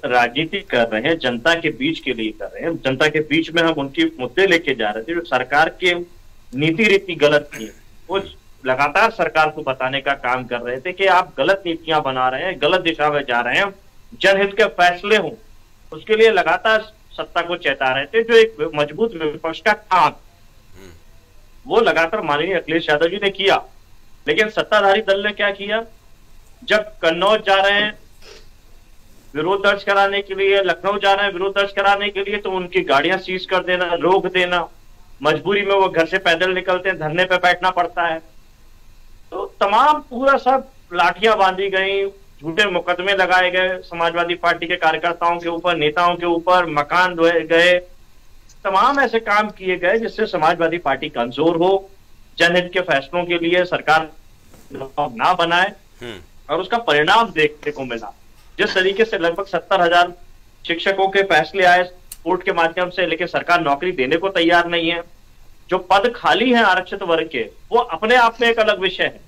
राजनीति कर रहे हैं, जनता के बीच के लिए कर रहे हैं। जनता के बीच में हम उनकी मुद्दे लेके जा रहे थे। जो सरकार के नीति रीति गलत थी, वो लगातार सरकार को बताने का काम कर रहे थे कि आप गलत नीतियां बना रहे हैं, गलत दिशा में जा रहे हैं, जनहित के फैसले हों, उसके लिए लगातार सत्ता को चेता रहे थे। जो एक मजबूत विपक्ष का काम वो लगातार माननीय अखिलेश यादव जी ने किया। लेकिन सत्ताधारी दल ने क्या किया, जब कन्नौज जा रहे हैं विरोध दर्ज कराने के लिए, लखनऊ जा रहे हैं विरोध दर्ज कराने के लिए, तो उनकी गाड़ियां सीज कर देना, रोक देना, मजबूरी में वो घर से पैदल निकलते हैं, धरने पे बैठना पड़ता है। तो तमाम पूरा सब लाठियां बांधी गई, झूठे मुकदमे लगाए गए समाजवादी पार्टी के कार्यकर्ताओं के ऊपर, नेताओं के ऊपर, मकान ढोए गए, तमाम ऐसे काम किए गए जिससे समाजवादी पार्टी कमजोर हो, जनहित के फैसलों के लिए सरकार ना बनाए। और उसका परिणाम देखने को मिला। जिस तरीके से लगभग 70,000 शिक्षकों के फैसले आए कोर्ट के माध्यम से, लेकिन सरकार नौकरी देने को तैयार नहीं है। जो पद खाली हैं आरक्षित वर्ग के, वो अपने आप में एक अलग विषय है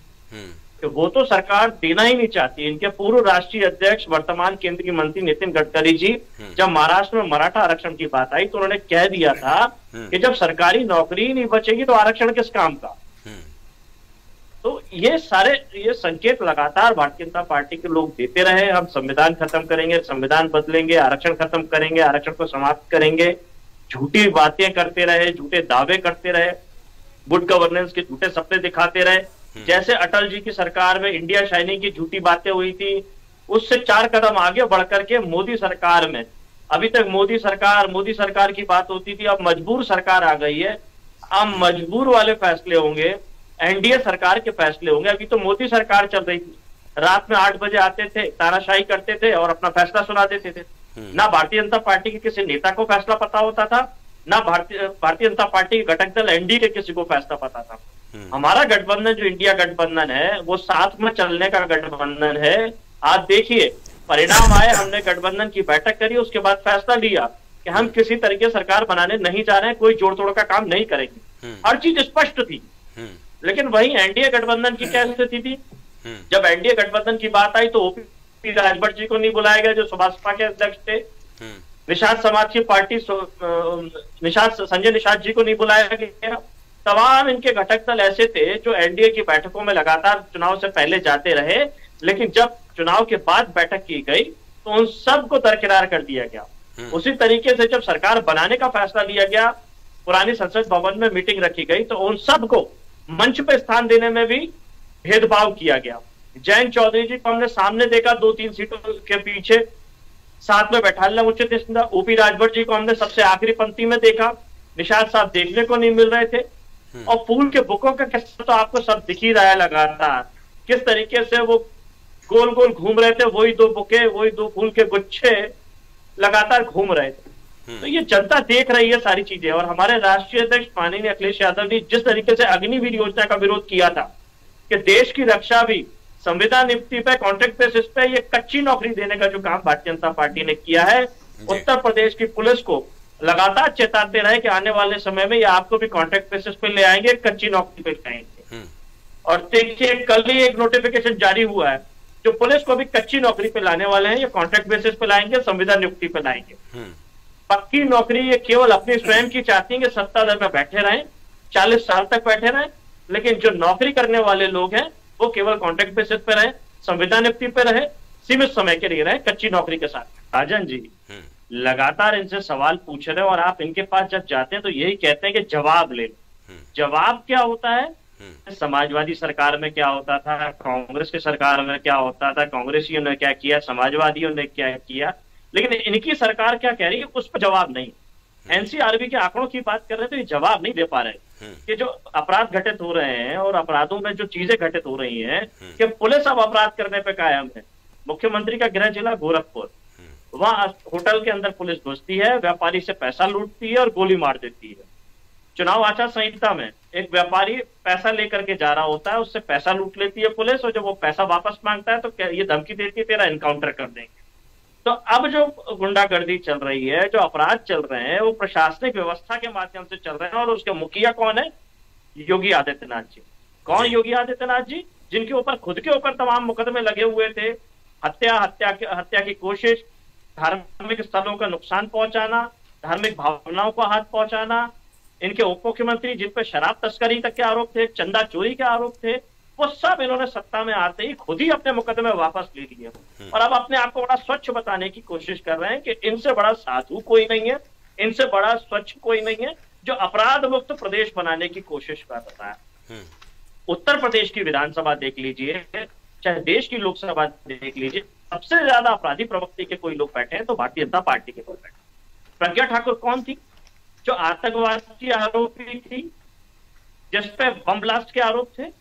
कि वो तो सरकार देना ही नहीं चाहती। इनके पूर्व राष्ट्रीय अध्यक्ष वर्तमान केंद्रीय मंत्री नितिन गडकरी जी जब महाराष्ट्र में मराठा आरक्षण की बात आई तो उन्होंने कह दिया था कि जब सरकारी नौकरी नहीं बचेगी तो आरक्षण किस काम का। तो ये संकेत लगातार भारतीय जनता पार्टी के लोग देते रहे। हम संविधान खत्म करेंगे, संविधान बदलेंगे, आरक्षण खत्म करेंगे, आरक्षण को समाप्त करेंगे, झूठी बातें करते रहे, झूठे दावे करते रहे, गुड गवर्नेंस के झूठे सपने दिखाते रहे। जैसे अटल जी की सरकार में इंडिया शाइनिंग की झूठी बातें हुई थी, उससे 4 कदम आगे बढ़कर के मोदी सरकार में, अभी तक मोदी सरकार की बात होती थी, अब मजबूर सरकार आ गई है। अब मजबूर वाले फैसले होंगे, एनडीए सरकार के फैसले होंगे। अभी तो मोदी सरकार चल रही थी, रात में 8 बजे आते थे, तानाशाही करते थे और अपना फैसला सुना देते थे। ना भारतीय जनता पार्टी के किसी नेता को फैसला पता होता था, ना भारतीय जनता पार्टी के घटक दल एनडीए के किसी को फैसला पता था। हमारा गठबंधन जो इंडिया गठबंधन है वो साथ में चलने का गठबंधन है। आप देखिए परिणाम आए, हमने गठबंधन की बैठक करी, उसके बाद फैसला लिया कि हम किसी तरीके सरकार बनाने नहीं जा रहे हैं, कोई जोड़ तोड़ का काम नहीं करेंगे। हर चीज स्पष्ट थी। लेकिन वही एनडीए गठबंधन की क्या स्थिति थी, जब एनडीए गठबंधन की बात आई तो ओपी राजभर जी को नहीं बुलाया गया जो सपा के अध्यक्ष थे। निषाद समाज की पार्टी संजय निषाद जी को नहीं बुलाया गया। तमाम इनके घटक दल ऐसे थे जो एनडीए की बैठकों में लगातार चुनाव से पहले जाते रहे, लेकिन जब चुनाव के बाद बैठक की गई तो उन सबको दरकिनार कर दिया गया। उसी तरीके से जब सरकार बनाने का फैसला लिया गया, पुरानी संसद भवन में मीटिंग रखी गई तो उन सबको मंच पे स्थान देने में भी भेदभाव किया गया। जयंत चौधरी जी को हमने सामने देखा 2-3 सीटों के पीछे, साथ में बैठालना उचित नहीं था। ओपी राजभर जी को हमने सबसे आखिरी पंक्ति में देखा, निषाद साहब देखने को नहीं मिल रहे थे। और फूल के बुकों का किस्सा तो आपको सब दिख ही रहा है लगातार, किस तरीके से वो गोल गोल घूम रहे थे, वही 2 बुके, वही 2 फूल के गुच्छे लगातार घूम रहे थे। तो ये जनता देख रही है सारी चीजें। और हमारे राष्ट्रीय अध्यक्ष माननीय अखिलेश यादव ने जिस तरीके से अग्निवीर योजना का विरोध किया था कि देश की रक्षा भी संविधान नियुक्ति पे, कॉन्ट्रैक्ट बेसिस पे, ये कच्ची नौकरी देने का जो काम भारतीय जनता पार्टी ने किया है, उत्तर प्रदेश की पुलिस को लगातार चेताते रहे कि आने वाले समय में ये आपको भी कॉन्ट्रैक्ट बेसिस पे ले आएंगे, कच्ची नौकरी पे लाएंगे। और देखिए कल ही एक नोटिफिकेशन जारी हुआ है जो पुलिस को भी कच्ची नौकरी पे लाने वाले हैं, ये कॉन्ट्रैक्ट बेसिस पे लाएंगे, संविधान नियुक्ति पे लाएंगे। पक्की नौकरी ये केवल अपनी स्वयं की चाहती है कि सत्ताधार में बैठे रहें, 40 साल तक बैठे रहें, लेकिन जो नौकरी करने वाले लोग हैं वो केवल कॉन्ट्रैक्ट बेसिस पे रहे, संविधान नियुक्ति पे रहे, सीमित समय के लिए रहे, कच्ची नौकरी के साथ। राजन जी लगातार इनसे सवाल पूछ रहे हैं और आप इनके पास जब जाते हैं तो यही कहते हैं कि जवाब ले लो। जवाब क्या होता है, समाजवादी सरकार में क्या होता था, कांग्रेस की सरकार में क्या होता था, कांग्रेसियों ने क्या किया, समाजवादियों ने क्या किया, लेकिन इनकी सरकार क्या कह रही है उस पर जवाब नहीं। एनसीआरबी के आंकड़ों की बात कर रहे हैं तो ये जवाब नहीं दे पा रहे कि जो अपराध घटित हो रहे हैं और अपराधों में जो चीजें घटित हो रही हैं कि पुलिस अब अपराध करने पे कायम है। मुख्यमंत्री का गृह जिला गोरखपुर, वहां होटल के अंदर पुलिस घुसती है, व्यापारी से पैसा लूटती है और गोली मार देती है। चुनाव आचार संहिता में एक व्यापारी पैसा लेकर के जा रहा होता है, उससे पैसा लूट लेती है पुलिस, और जब वो पैसा वापस मांगता है तो ये धमकी देती है तेरा एनकाउंटर कर देंगे। तो अब जो गुंडागर्दी चल रही है, जो अपराध चल रहे हैं, वो प्रशासनिक व्यवस्था के माध्यम से चल रहे हैं। और उसके मुखिया कौन है? योगी आदित्यनाथ जी। कौन योगी आदित्यनाथ जी? जिनके ऊपर खुद के ऊपर तमाम मुकदमे लगे हुए थे, हत्या की कोशिश, धार्मिक स्थलों का नुकसान पहुंचाना, धार्मिक भावनाओं को हाथ पहुंचाना, इनके उप मुख्यमंत्री जिन पर शराब तस्करी तक के आरोप थे, चंदा चोरी के आरोप थे, वो सब इन्होंने सत्ता में आते ही खुद ही अपने मुकदमे वापस ले लिए और अब अपने आप को बड़ा स्वच्छ बताने की कोशिश कर रहे हैं कि इनसे बड़ा साधु कोई नहीं है, इनसे बड़ा स्वच्छ कोई नहीं है जो अपराध मुक्त प्रदेश बनाने की कोशिश कर रहा है। उत्तर प्रदेश की विधानसभा देख लीजिए, चाहे देश की लोकसभा देख लीजिए, सबसे ज्यादा अपराधी प्रवृत्ति के कोई लोग बैठे हैं तो भारतीय जनता पार्टी के लोग बैठे। प्रज्ञा ठाकुर कौन थी? जो आतंकवाद की आरोपी थी, जिसपे बम ब्लास्ट के आरोप थे,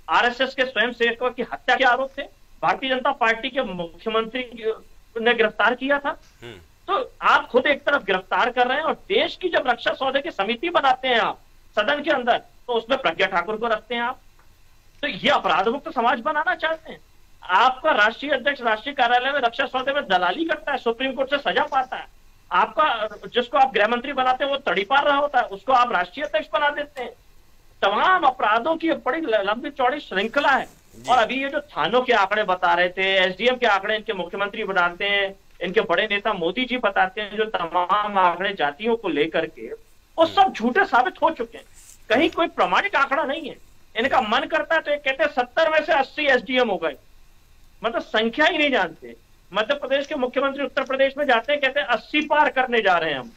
आरएसएस के स्वयंसेवकों की हत्या के आरोप थे, भारतीय जनता पार्टी के मुख्यमंत्री ने गिरफ्तार किया था। तो आप खुद एक तरफ गिरफ्तार कर रहे हैं और देश की जब रक्षा सौदे की समिति बनाते हैं आप सदन के अंदर, तो उसमें प्रज्ञा ठाकुर को रखते हैं आप। तो ये अपराध मुक्त समाज बनाना चाहते हैं। आपका राष्ट्रीय अध्यक्ष राष्ट्रीय कार्यालय में रक्षा सौदे में दलाली करता है, सुप्रीम कोर्ट से सजा पाता है। आपका जिसको आप गृह मंत्री बनाते हैं वो तड़ीपार रहा होता है, उसको आप राष्ट्रीय अध्यक्ष बना देते हैं। तमाम अपराधों की बड़ी लंबी चौड़ी श्रृंखला है। और अभी ये जो थानों के आंकड़े बता रहे थे, एसडीएम के आंकड़े इनके मुख्यमंत्री बताते हैं, इनके बड़े नेता मोदी जी बताते हैं, जो तमाम आंकड़े जातियों को लेकर के, वो सब झूठे साबित हो चुके हैं। कहीं कोई प्रमाणिक आंकड़ा नहीं है। इनका मन करता है तो ये कहते हैं 70 में से 80 एसडीएम हो गए, मतलब संख्या ही नहीं जानते। मध्य प्रदेश के मुख्यमंत्री उत्तर प्रदेश में जाते हैं, कहते हैं 80 पार करने जा रहे हैं हम,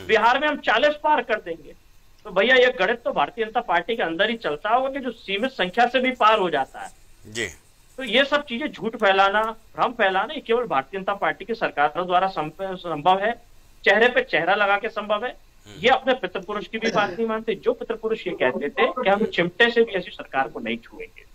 बिहार में हम 40 पार कर देंगे। तो भैया ये गणित तो भारतीय जनता पार्टी के अंदर ही चलता होगा कि जो सीमित संख्या से भी पार हो जाता है जी। तो ये सब चीजें झूठ फैलाना, भ्रम फैलाना, ये केवल भारतीय जनता पार्टी की सरकारों द्वारा संभव है, चेहरे पे चेहरा लगा के संभव है। ये अपने पितृपुरुष की भी बात नहीं मानते। जो पितृपुरुष ये कहते थे कि हम चिमटे से भी ऐसी सरकार को नहीं छुएंगे।